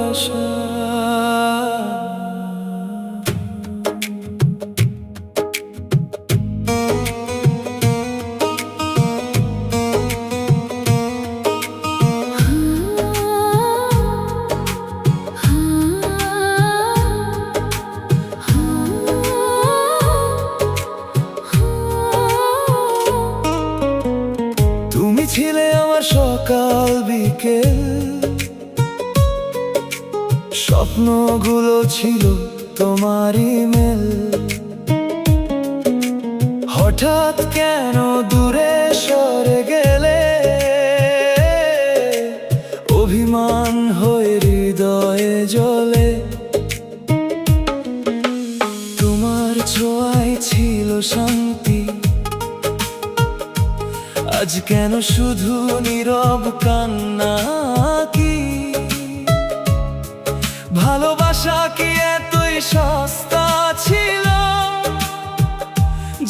ভালোবাসা। তুমি ছিলে আমার সকাল বিকেল, স্বপ্নগুলো ছিল তোমারই মেল। হঠাৎ কেন দূরে সরে গেলে, অভিমান হয়ে হৃদয়ে জ্বলে। তোমার ছোঁয়ায় ছিল শান্তি, আজ কেন শুধু নীরব কান্না? কি ভালোবাসা কি এতই সস্তা ছিল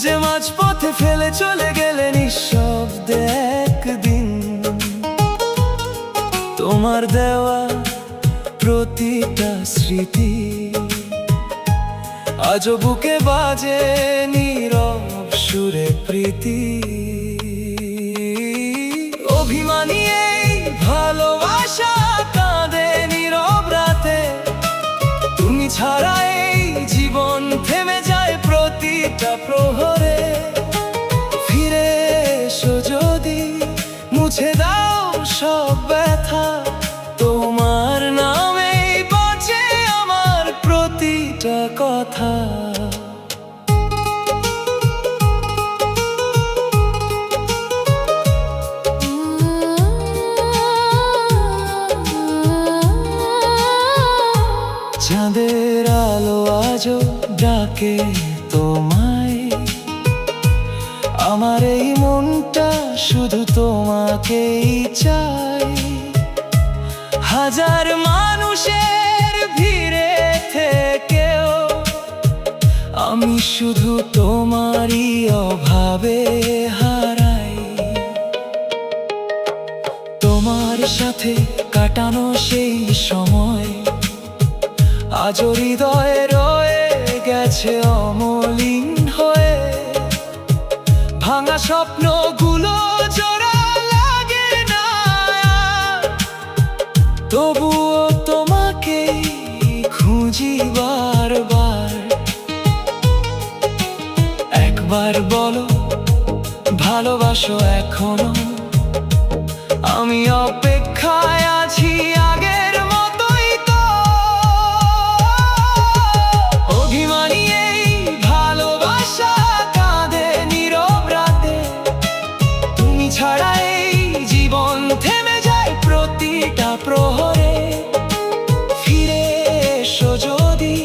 যে মাঝপথে ফেলে চলে গেলে নিঃশব্দে একদিন? তোমার দেওয়া প্রতিটা স্মৃতি আজও বুকে বাজে নীরব সুরে প্রীতি। অভিমানী এই ভালোবাসা কাঁদে নীরব রাতে, তুমি ছাড়া এই জীবন থেমে যায় প্রতিটা প্রহরে। ফিরে এসো যদি, মুছে দাও সব ব্যথা, তোমার নামেই বাঁচে আমার প্রতিটা কথা। চাঁদের আলো আজও ডাকে তোমায়, আমার এই মনটা শুধু তোমাকেই চাই। হাজার মানুষের ভিড়ে থেকেও আমি শুধু তোমারই অভাবে হারাই। তোমার সাথে কাটানো সেই সময় আজও হৃদয়ে রয়ে গেছে অমলিন হয়ে। ভাঙা স্বপ্নগুলো জোড়া লাগে না, তবুও তোমাকে খুঁজি বারবার। একবার বলো ভালোবাসো এখনো, আমি অপেক্ষায় আছি আগের মতোই তো। অভিমানী এই ভালোবাসা কাঁদে নীরব রাতে, তুমি ছাড়া এই জীবন থেমে যায় প্রতিটা প্রহরে। ফিরে এসো যদি,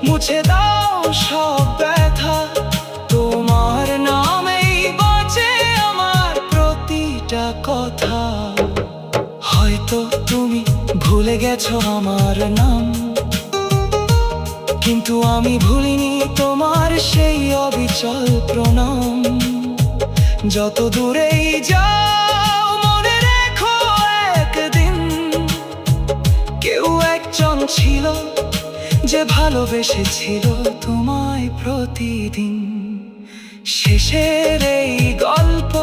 মুছে দাও সব ব্যথা, তোমার নামেই বাঁচে আমার প্রতিটা কথা। হয়তো তুমি ভুলে গেছো আমার নাম, কিন্তু আমি ভুলিনি তোমার সেই অবিচল প্রণাম। যত দূরেই যাও মনে রেখো একদিন কেউ একজন ছিল যে ভালোবেসেছিল তোমায় প্রতিদিন। শেষের এই গল্প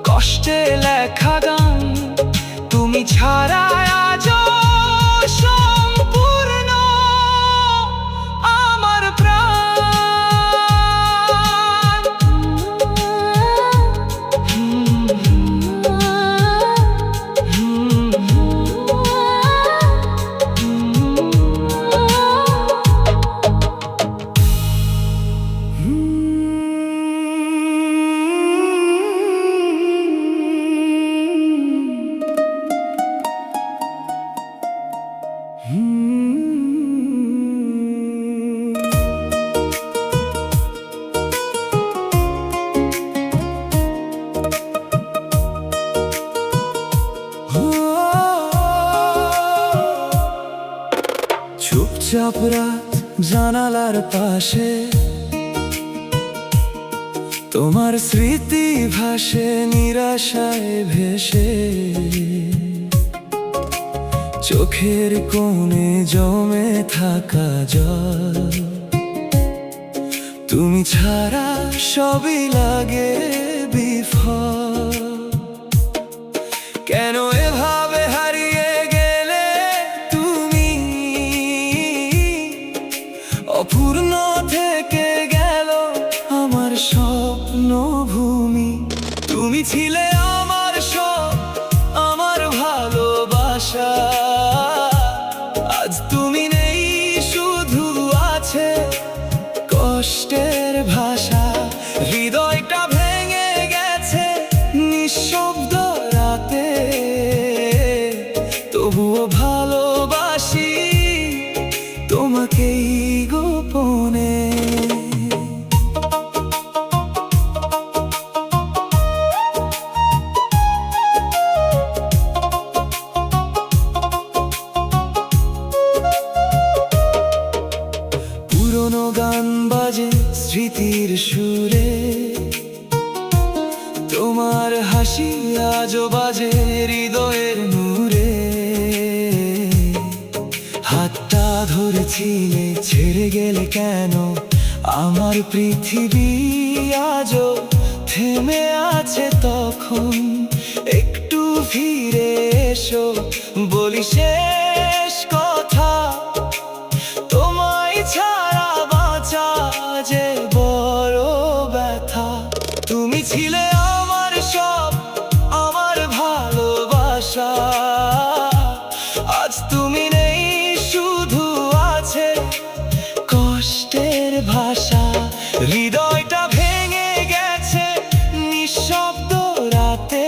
কষ্টে লেখা গান, তুমি ছাড়া আজও সম্পূর্ণ আমার প্রাণ। চুপচাপ রাত জানালার পাশে, তোমার স্মৃতি ভাসে নিরাশায় ভেসে। চোখের কোণে জমে থাকা জল, তুমি ছাড়া সবই লাগে বিফল। কেন এভাবে হারিয়ে গেলে তুমি, অপূর্ণ থেকে গেল আমার স্বপ্ন ভূমি। তুমি ছিলে আমার সব, আমার ভালোবাসা, আজ তুমি নেই, শুধু আছে কষ্টের ভাষা। হৃদয়টা ভেঙে গেছে নিঃশব্দ রাতে, তবুও ভালোবাসি তোমাকেই গোপনে। পুরনো গান বাজে স্মৃতির সুরে, তোমার হাসি আজও বাজে হৃদয়ের নূরে। হাতটা ধরেছিলে, ছেড়ে গেলে কেন আমার পৃথিবী আজও থেমে আছে। তখন একটু ফিরে এসো, বলি শেষ কথা, তোমায় ছাড়া বাঁচা যে বড় ব্যথা। তুমি ছিলে আমার সব, আমার ভালোবাসা, আজ তুমি নেই, শুধু আছে কষ্টের ভাষা। হৃদয়টা ভেঙে গেছে নিঃশব্দ রাতে,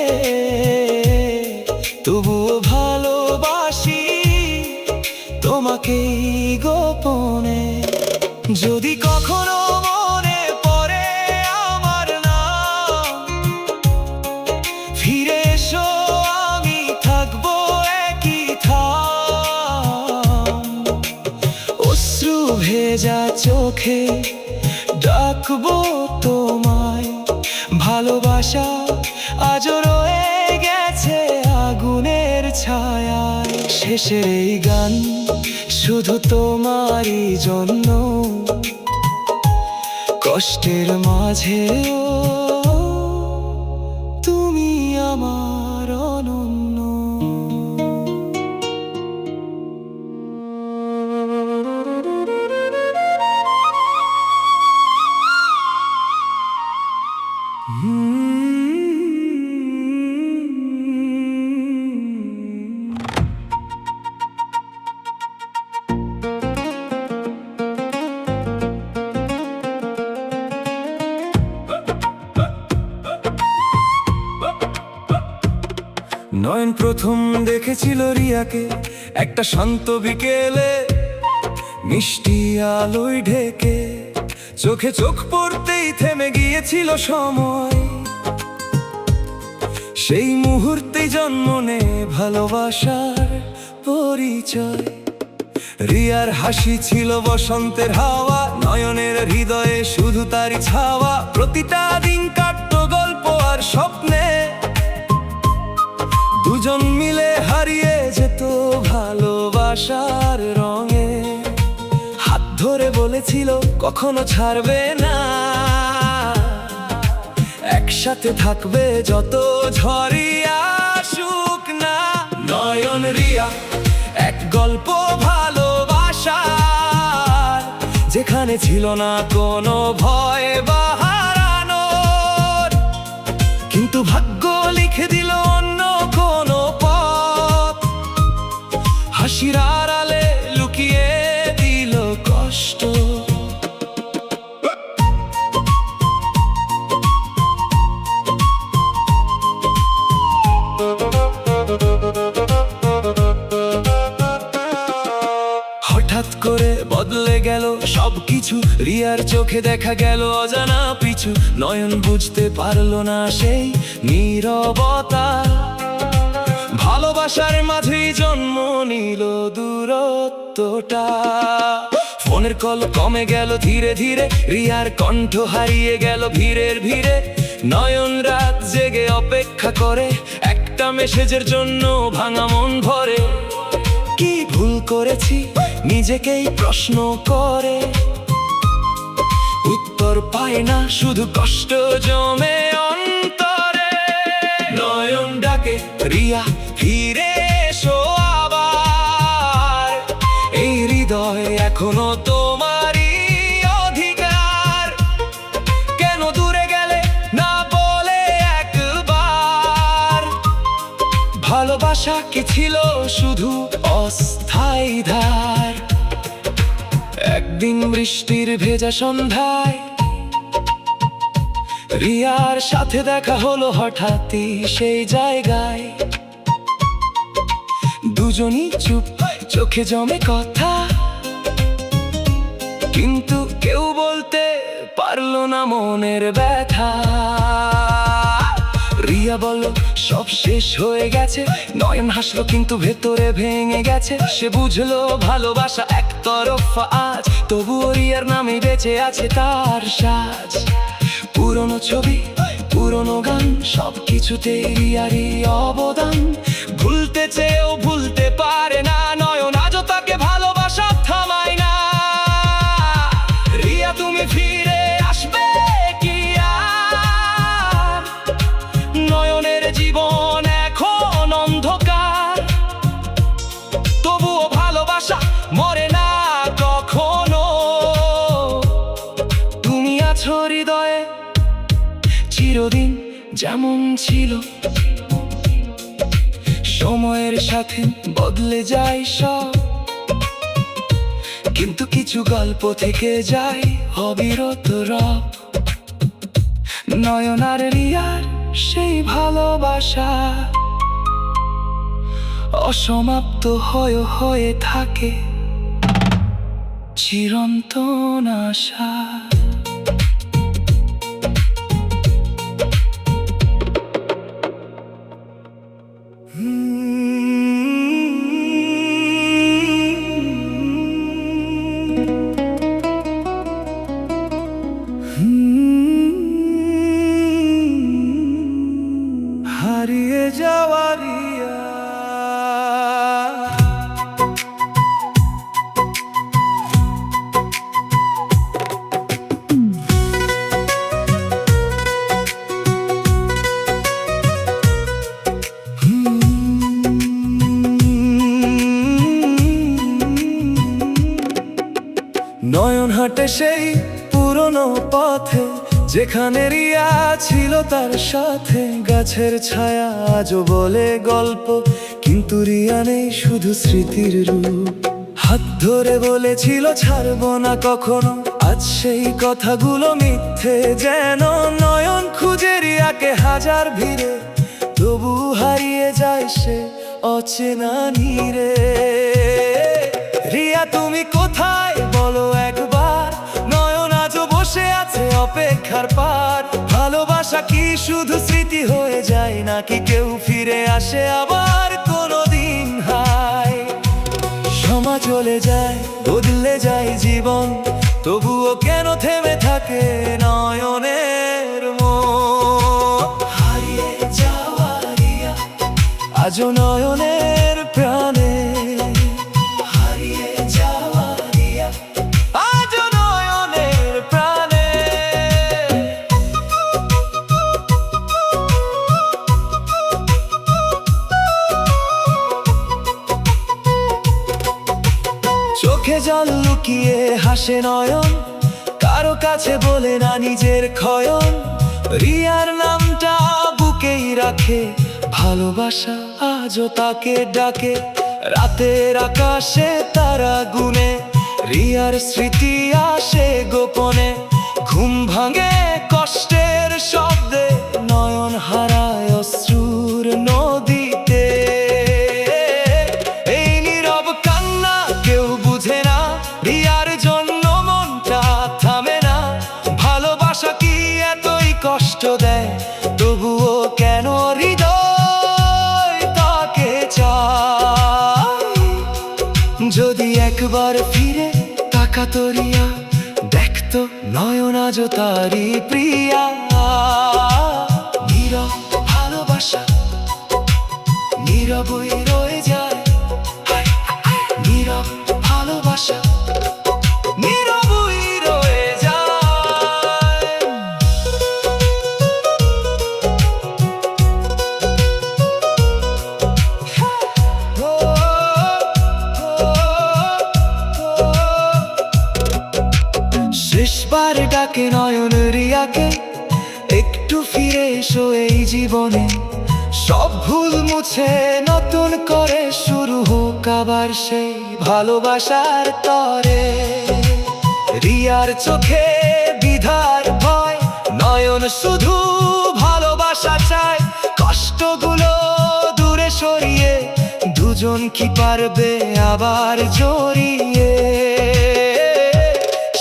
তবুও ভালোবাসি তোমাকেই গোপনে। যদি কখনো মনে পড়ে আমার নাম, ফিরে এসো, আমি থাকবো একই থাম। অশ্রু ভেজা চোখে ডাকবো তোমায়, ভালোবাসা আজও রয়ে গেছে আগুনের ছায়ায়। শেষের এই গান শুধু তোমারই জন্য, কষ্টের মাঝেও তুমি আমার অনন্য। নয়ন প্রথম দেখেছিল রিয়াকে একটা শান্ত বিকেলে, মিষ্টি আলোয় ঢেকে, চোখে চোখ পড়তেই থেমে গিয়েছিল সময়। সেই মুহূর্তেই জন্ম নেয় ভালোবাসার পরিচয়। রিয়ার হাসি ছিল বসন্তের হাওয়া, নয়নের হৃদয়ে শুধু তারই ছাওয়া। প্রতিটা দিন কাটতো গল্প আর স্বপ্নে, দুজন মিলে হারিয়ে যেত ভালোবাসার রঙে। হাত ধরে বলেছিল কখনো ছাড়বে না, একসাথে থাকবে যত ঝড়ই আসুক না। নয়ন রিয়া এক গল্প ভালোবাসার, যেখানে ছিল না কোনো ভয় বা হারানোর, কিন্তু ভাগ্য লিখে দিল অন্য কোনো পথ। হাসির আড়ালে লুকিয়ে দিল কষ্ট। হঠাৎ করে বদলে গেল সবকিছু, রিয়ার চোখে দেখা গেল অজানা পিছু। নয়ন বুঝতে পারলো না সেই নীরবতা, ভালোবাসার মাঝেই জন্ম নিল দূরত্বটা। ফোনের কল কমে গেল ধীরে ধীরে, রিয়ার কণ্ঠ হারিয়ে গেল ভিড়ের ভিড়ে। নয়ন রাত জেগে অপেক্ষা করে একটা মেসেজের জন্য, ভাঙা মন ভরে। কি ভুল করেছি নিজেকেই প্রশ্ন করে, উত্তর পায় না, শুধু কষ্ট জমে অন্তরে। নয়ন ডাকে, রিয়া ফিরে এসো আবার, এই হৃদয় এখনো তোমারই অধিকার। কেন দূরে গেলে না বলে একবার, ভালোবাসা কি ছিল শুধু অস্থায়ী ধার। একদিন বৃষ্টির ভেজা সন্ধ্যায় রিয়ার সাথে দেখা হলো হঠাৎই সেই জায়গায়। দুজনই চুপ, চোখে জমে কথা, কিন্তু কেউ বলতে পারলো না মনের ব্যথা। রিয়া বলল সব শেষ হয়ে গেছে, নয়ন হাসলো কিন্তু ভেতরে ভেঙে গেছে। সে বুঝলো ভালোবাসা একতরফা আজ, তবুও রিয়ার নামে বেঁচে আছে তার সাজ। পুরনো ছবি, পুরনো গান, সব কিছুতেই রিয়ারই অবদান। ভুলতে চেয়েও ভুলতে পারে না নয়ন, আজও তাকে ভালোবাসা থামায় না। রিয়া তুমি ফিরে আসবে কি আর, নয়নের জীবন এখন অন্ধকার। তবুও ভালোবাসা মরে না কখনো, তুমি আছো হৃদয়ে চিরদিন যেমন ছিল। সময়ের সাথে বদলে যায় সব, কিন্তু কিছু গল্প থেকে যায় অবিরত রব। নয়ন আর রিয়ার সেই ভালোবাসা অসমাপ্ত হয়ে থাকে চিরন্তন আশা। হারিয়ে যাওয়া রিয়া, নয়ন হাঁটে সেই পুরনো পথে, যেখানে রিয়া ছিল তার সাথে। গাছের ছায়া আজও বলে গল্প, কিন্তু রিয়া নেই, শুধু স্মৃতির রূপ। হাত ধরে বলেছিল ছাড়বো না কখনো, আজ সেই কথাগুলো মিথ্যে যেন। নয়ন খুঁজে রিয়াকে হাজার ভিড়ে, তবু হারিয়ে যায় সে অচেনা নীরে। রিয়া তুমি কোথায় বলো একবার, নয়ন আজও বসে আছে অপেক্ষার পার। ভালোবাসা কি শুধু স্মৃতি হয়ে যায়, নাকি কেউ ফিরে আসে আবার কোনোদিন? হায়, সময় চলে যায়, বদলে যায় জীবন, তবুও কেন থেমে থাকে নয়নের মন? হারিয়ে যাওয়া রিয়া আজও নয়নের প্রাণে, হারিয়ে যাওয়া রিয়া আজও নয়নের প্রাণে। চোখে জল লুকিয়ে হাসে নয়ন, কারো কাছে বলে না নিজের ক্ষয়ন। রিয়ার নামটা বুকেই রাখে, ভালোবাসা আজও তাকে ডাকে। রাতের আকাশে তারা গুনে, রিয়ার স্মৃতি আসে গোপনে। ঘুম ভাঙে কষ্টের শব্দে, নয়ন হারায় অশ্রুর নদীতে। এই নীরব কান্না কেউ বুঝে না, রিয়ার জন্য মনটা থামে না। ভালোবাসা কি এতই কষ্ট দেয়, তবুও কেন হৃদয় তাকে চায়? যদি একবার ফিরে তাকাতো রিয়া, দেখতো নয়ন আজও তারই প্রিয়া। নীরব ভালোবাসা নীরবই রয়ে যায়। ভালোবাসা নীরবই রয়ে যায়। শেষবার ডাকে নয়ন রিয়াকে, একটু ফিরে এসো এই জীবনে। সব ভুল মুছে নতুন করে শুরু হোক আবার সেই ভালোবাসার তরে। রিয়ার চোখে দ্বিধার ভয়, নয়ন শুধু ভালোবাসা চায়। কষ্টগুলো দূরে সরিয়ে দুজন কি পারবে আবার জড়িয়ে।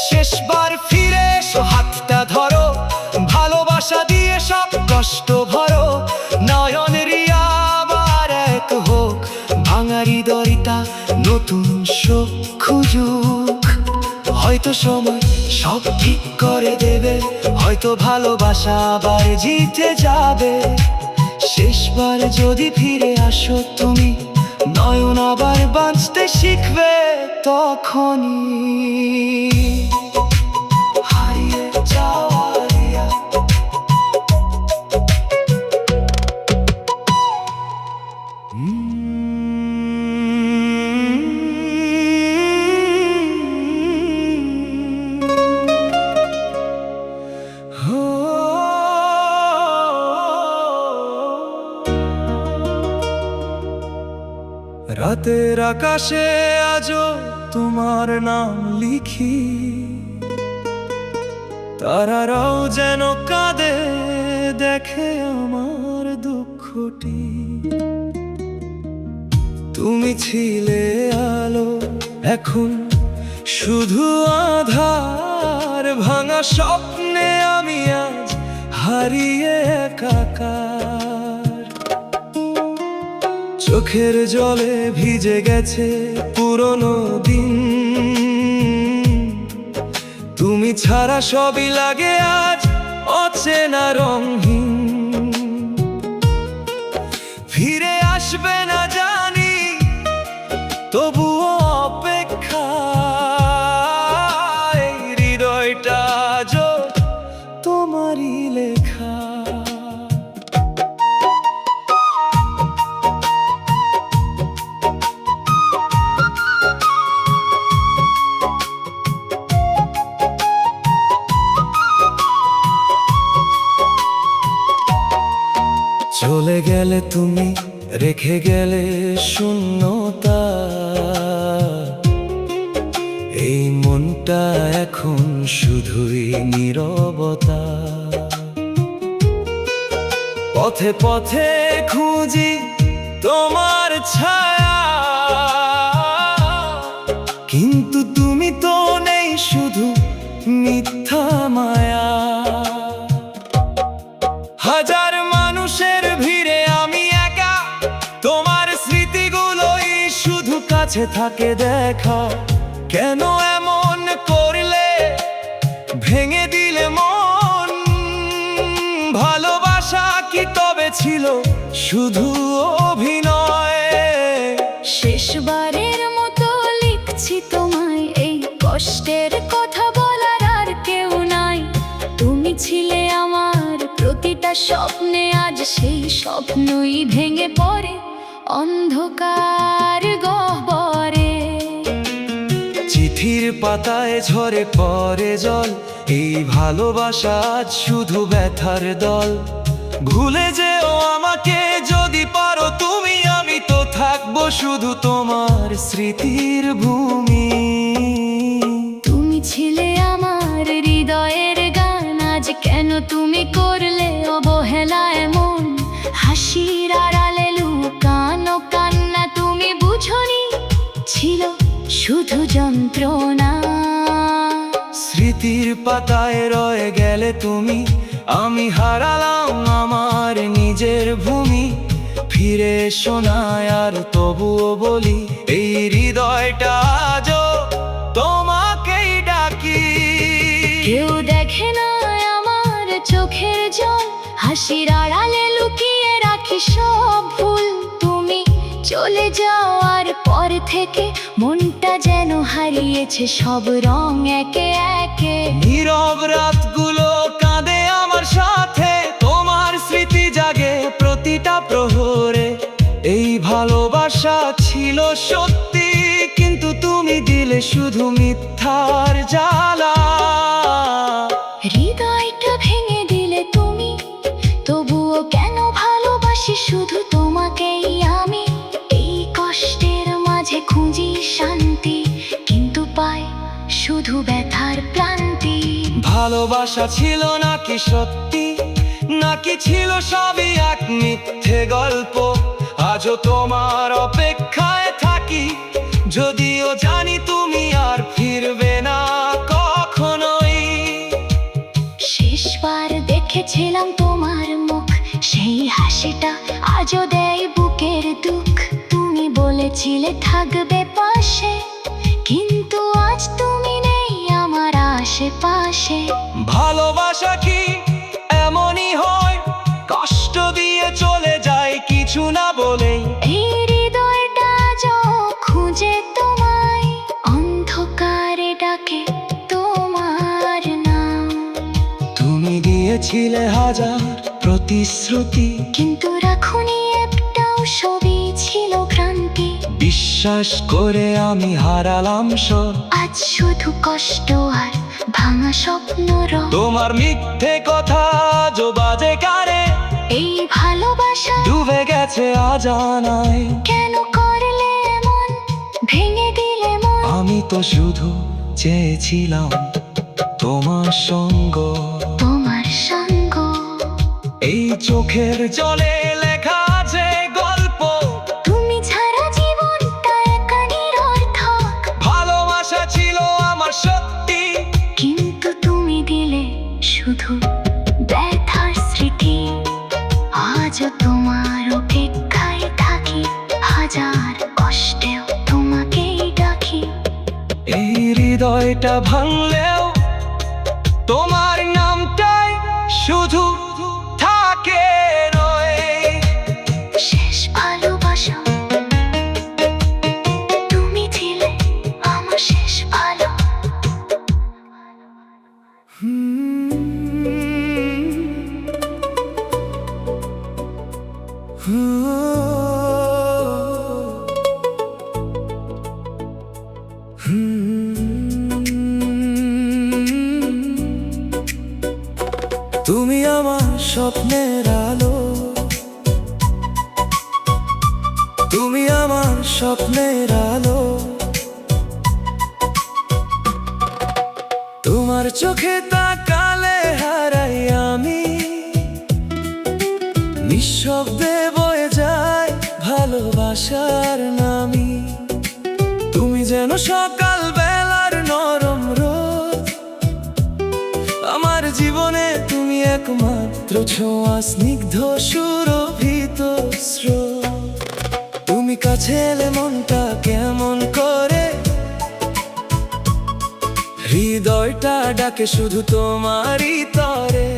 শেষবার ফিরে এসো, হাতটা ধরো, ভালোবাসা দিয়ে সব কষ্ট ভরো। নয়ন রিয়া আবার এক হোক, ভাঙা হৃদয়টা নতুন সুখ খুঁজুক। হয়তো সময় সব ঠিক করে দেবে, হয়তো ভালোবাসা আবার জিতে যাবে। শেষবার যদি ফিরে আসো তুমি, নয়ন আবার বাঁচতে শিখবে তখনই। হারিয়ে যাওয়া রিয়া, রাতের আকাশে আজও তোমার নাম লিখি, তারারাও যেন কাঁদে দেখে আমার দুঃখটি। তুমি ছিলে আলো, এখন শুধু আধার। ভাঙা স্বপ্নে আমি আজ হারিয়ে একাকার। চোখের জলে ভিজে গেছে পুরনো দিন, তুমি ছাড়া সবই লাগে আজ অচেনা রঙহীন। ফিরে আসবে না জানি, তবুও অপেক্ষায়। হৃদয়টা আজও তোমারই লেখা। চলে গেলে তুমি, রেখে গেলে শূন্যতা। এই মনটা এখন শুধুই নীরবতা। পথে পথে খুঁজি তোমার ছায়া, কিন্তু তুমি তো নেই, শুধু মিথ্যা মায়া। হাজার মানুষের ভিড়ে আমি একা, তোমার স্মৃতিগুলোই শুধু কাছে থাকে দেখা। কেন এমন করলে, ভেঙে দিলে মন? ভালোবাসা কি তবে ছিল শুধু অভিনয়? শেষবারের মতো লিখছি তোমায় এই কষ্টের কথা, বলার আর কেউ নাই। তুমি ছিলে আমার প্রতিটা স্বপ্নে, আজ সেই স্বপ্নই ভেঙে পড়ে অন্ধকার গহ্বরে। চিঠির পাতায় ঝরে পড়ে জল, এই ভালোবাসা আজ শুধু ব্যথার দল। ভুলে যেও আমাকে যদি পারো তুমি, আমি তো থাকবো শুধু তোমার স্মৃতির ভূমি। তুমি ছিলে আমার হৃদয়ের গান, আজ কেন তুমি করলে অবহেলা এমন? হাসির আড়ালে লুকানো কান্না, তুমি বুঝনি ছিল শুধু যন্ত্রণা। স্মৃতির পাতায় রয়ে গেলে তুমি, আমি হারালাম আমার নিজের ভূমি। ফিরে এসো না আর তবুও বলি, এই হৃদয়টা আজও তোমাকেই ডাকি। কেউ দেখে না আমার চোখের জল, হাসির আড়ালে লুকিয়ে রাখি সব ভুল। তুমি চলে যাও আর পর থেকে মনটা যেন হারিয়েছে সব রং একে একে। নীরব রাতগুলো কাঁদে আমার সাথে, তোমার স্মৃতি জাগে প্রতিটা প্রহরে। এই ভালোবাসা ছিল সত্যি, কিন্তু তুমি দিলে শুধু মিথ্যার জ্বালা। হৃদয়টা ভেঙে দিলে তুমি, তবুও কেন ভালোবাসি শুধু তোমাকেই আমি। এই কষ্টের মাঝে খুঁজি শান্তি, কিন্তু পাই শুধু ব্যথার ক্লান্তি। ভালোবাসা ছিল নাকি সত্যি, নাকি ছিল সবই এক মিথ্যে গল্প? আজও তোমার অপেক্ষায় থাকি, যদিও জানি তুমি আর ফিরবে না কখনোই। শেষবার দেখেছিলাম তোমার মুখ, সেই হাসিটা আজও দেয় বুকের দুঃখ। তুমি বলেছিলে থাকবে পাশে, কিন্তু আজ তুমি নেই আমার আশেপাশে। ভালোবাসা কি এমনই হয়, কষ্ট দিয়ে চলে যায় কিছু না বলেই? এই হৃদয়টা আজও খুঁজে তোমায়, অন্ধকারে ডাকে তোমার নাম। তুমি দিয়েছিলে হাজার প্রতিশ্রুতি, কিন্তু রাখুনি একটাও ছবি, ছিল ভ্রান্তি। বিশ্বাস করে আমি হারালাম সব, আজ শুধু কষ্ট আর ভাঙা স্বপ্ন রং। তোমার মিথ্যে কথা আজও বাজে কানে, এই ভালোবাসা ডুবে গেছে অজানায়। কেন করলে এমন, ভেঙে দিলে মন? আমি তো শুধু চেয়েছিলাম তোমার সঙ্গ, তোমার সঙ্গ। এই চোখের জলে লেখা আছে গল্প। তুমি ছাড়া জীবনটা একা নিরর্থক। ভালোবাসা ছিল আমার সত্যি, কিন্তু তুমি দিলে শুধু ব্যথার স্মৃতি। আজও তোমার অপেক্ষায় থাকি, হাজার কষ্টেও তোমাকেই ডাকি। এই হৃদয়টা ভাঙলেও তোমার নামটাই শুধু থাকে রয়ে। শেষ ভালোবাসা তুমি ছিলে আমার শেষ ভালো। তুমি আমার স্বপ্নের আলো, তুমি আমার স্বপ্নের আলো। তোমার চোখে তাকালে হারাই আমি, নিঃশব্দে বয়ে যায় ভালোবাসার নামি। তুমি যেন সকাল বেলার নরম রোদ, আমার জীবনে তুমি একমাত্র ছোঁয়া, স্নিগ্ধ সুরভিত স্রোত। তুমি কাছে এলে মনটা কেমন করে, হৃদয়টা ডাকে শুধু তোমারই তরে।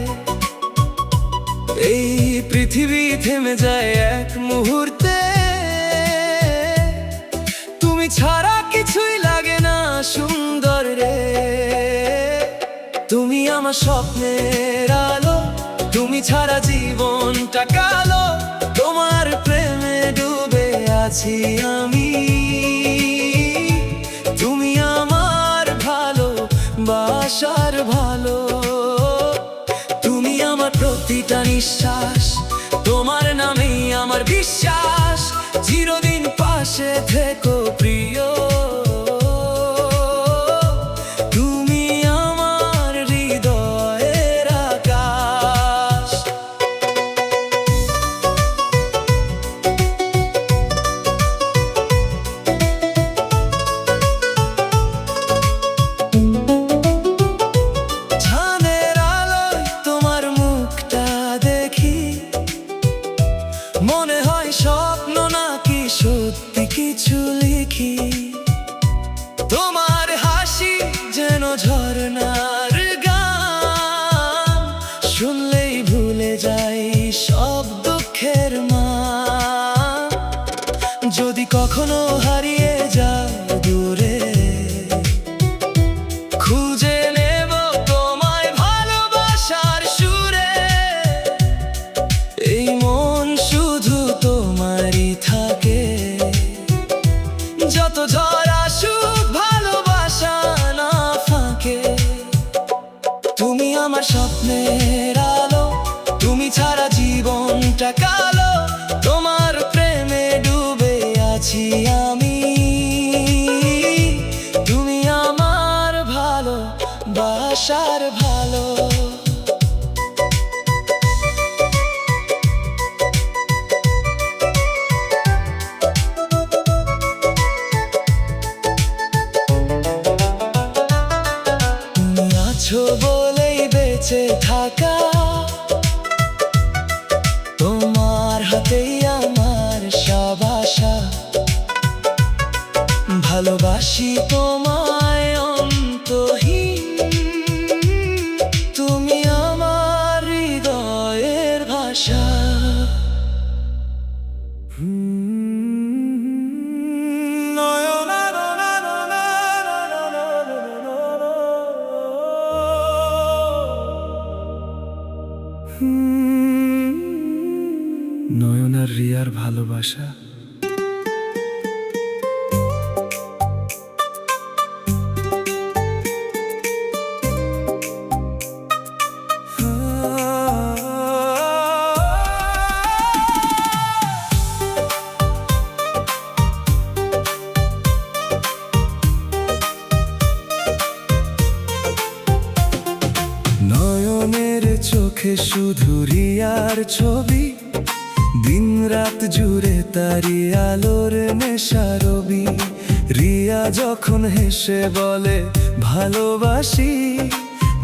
এই পৃথিবী থেমে যায় এক মুহূর্তে, তুমি ছাড়া কিছুই লাগে না সুন্দর রে। তুমি আমার স্বপ্নের আলো, তুমি ছাড়া জীবনটা কালো। তোমার প্রেমে ডুবে আছি আমি, তুমি আমার ভালো বাসার ভালো। তুমি আমার প্রতিটা নিঃশ্বাস, তোমার নামেই আমার বিশ্বাস। চিরদিন পাশে থেকো প্রিয়, তুমি আমার হৃদয়ের আকাশ। চাঁদের আলোয় তোমার মুখটা দেখি, মনে হয় স্বপ্ন নাকি সত্যি কিছু লিখি। স্বপ্নের আলো, তুমি ছাড়া জীবনটা কালো, তোমার প্রেমে ডুবে আছি আমি। তুমি আমার ভালো বাসার ভালো। তুমি আছো বলেই বেঁচে থাকা, তোমার হাতেই আমার সব আশা। ভালোবাসি তোমায় অন্তহীন, তুমি আমার হৃদয়ের ভাষা। নয়ন আর রিয়ার ভালোবাসা। নয়নের চোখে শুধু রিয়ার ছবি, দিন রাত জুড়ে তারি আলোর নেশা রবি। রিয়া যখন হেসে বলে ভালোবাসি,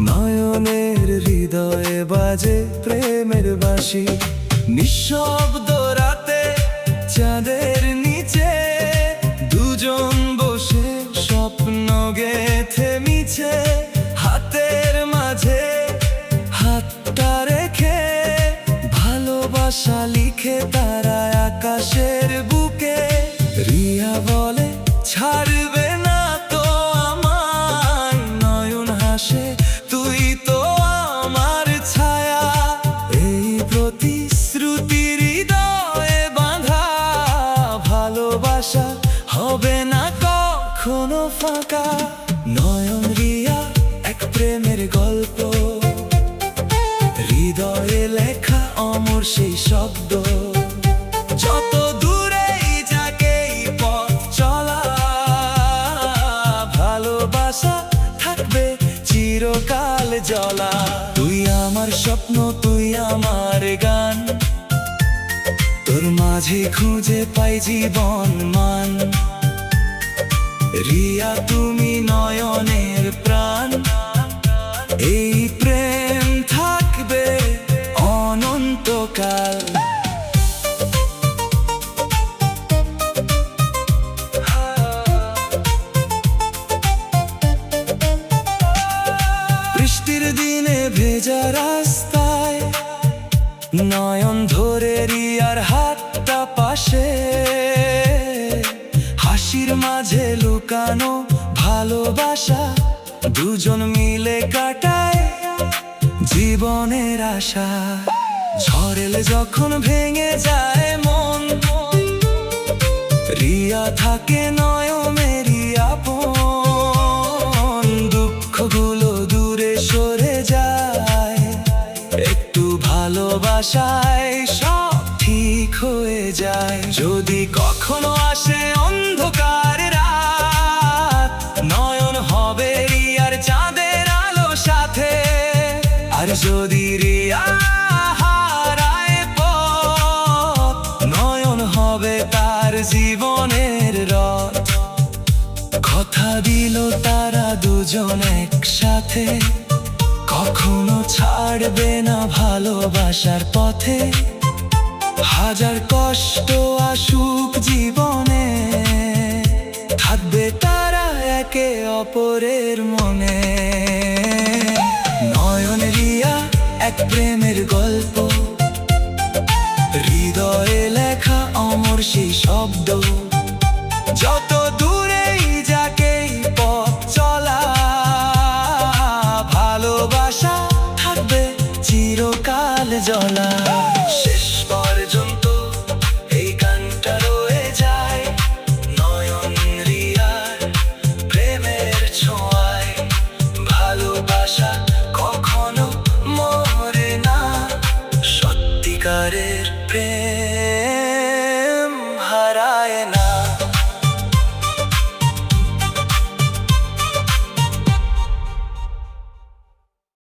নয়নের হৃদয়ে বাজে প্রেমের বাঁশি। নিঃশব্দ রাতে চাঁদের নিচে দুজন বসে স্বপ্ন গেথে মিছে, হাতের মাঝে হাতটা রেখে ভালোবাসা লিখে তারা আকাশের বুকে। রিয়া বলে ছাড়বে না তো আমায়, নয়ন হাসে তুই তো আমার ছায়া। এই প্রতিশ্রুতি হৃদয়ে বাঁধা, ভালোবাসা হবে না কখনো ফাঁকা। নয়ন রিয়া এক প্রেমের গল্প, হৃদয়ে লেখা অমর সেই শব্দ। যত দূরেই যাকে পথ চলা, ভালোবাসা থাকবে চিরকাল জ্বলা। তুই আমার স্বপ্ন, তুই আমার গান, তোর মাঝে খুঁজে পাই জীবন মান। রিয়া তুমি নয়নের প্রাণ, এই প্রেম থাকবে অনন্তকাল। বৃষ্টির দিনে ভেজা রাস্তায় নয়ন ধরে রিয়ার হাতটা পাশে, হাসির মাঝে লুকানো ভালোবাসা, দুজন মিলে কাটায় জীবনের আশা। ঝড় এলে যখন ভেঙে যায় মন, রিয়া থাকে নয়নেরই আপন। দুঃখগুলো দূরে সরে যায়, একটু ভালোবাসায় সব ঠিক হয়ে যায়। যদি কখনো আসে অন্ধকার রাত, নয়ন হবে রিয়ার চাঁদের আলো সাথে। আর যদি রিয়া হারায় পথ, নয়ন হবে তার জীবনের রথ। কথা দিল তারা দুজন একসাথে, কখনো ছাড়বে না ভালোবাসার পথে। হাজার কষ্ট আসুক জীবনে, থাকবে তারা একে অপরের মনে। নয়ন রিয়া এক প্রেমের গল্প, হৃদয়ে লেখা অমর সেই শব্দ। যত দূরেই যাকে পথ চলা, ভালোবাসা থাকবে চিরকাল জ্বলা। শেষ পর্যন্ত এই গানটা রয়ে যায় নয়ন রিয়ার প্রেমের ছোঁয়ায়। ভালোবাসা কখনো সত্যিকারের প্রেম।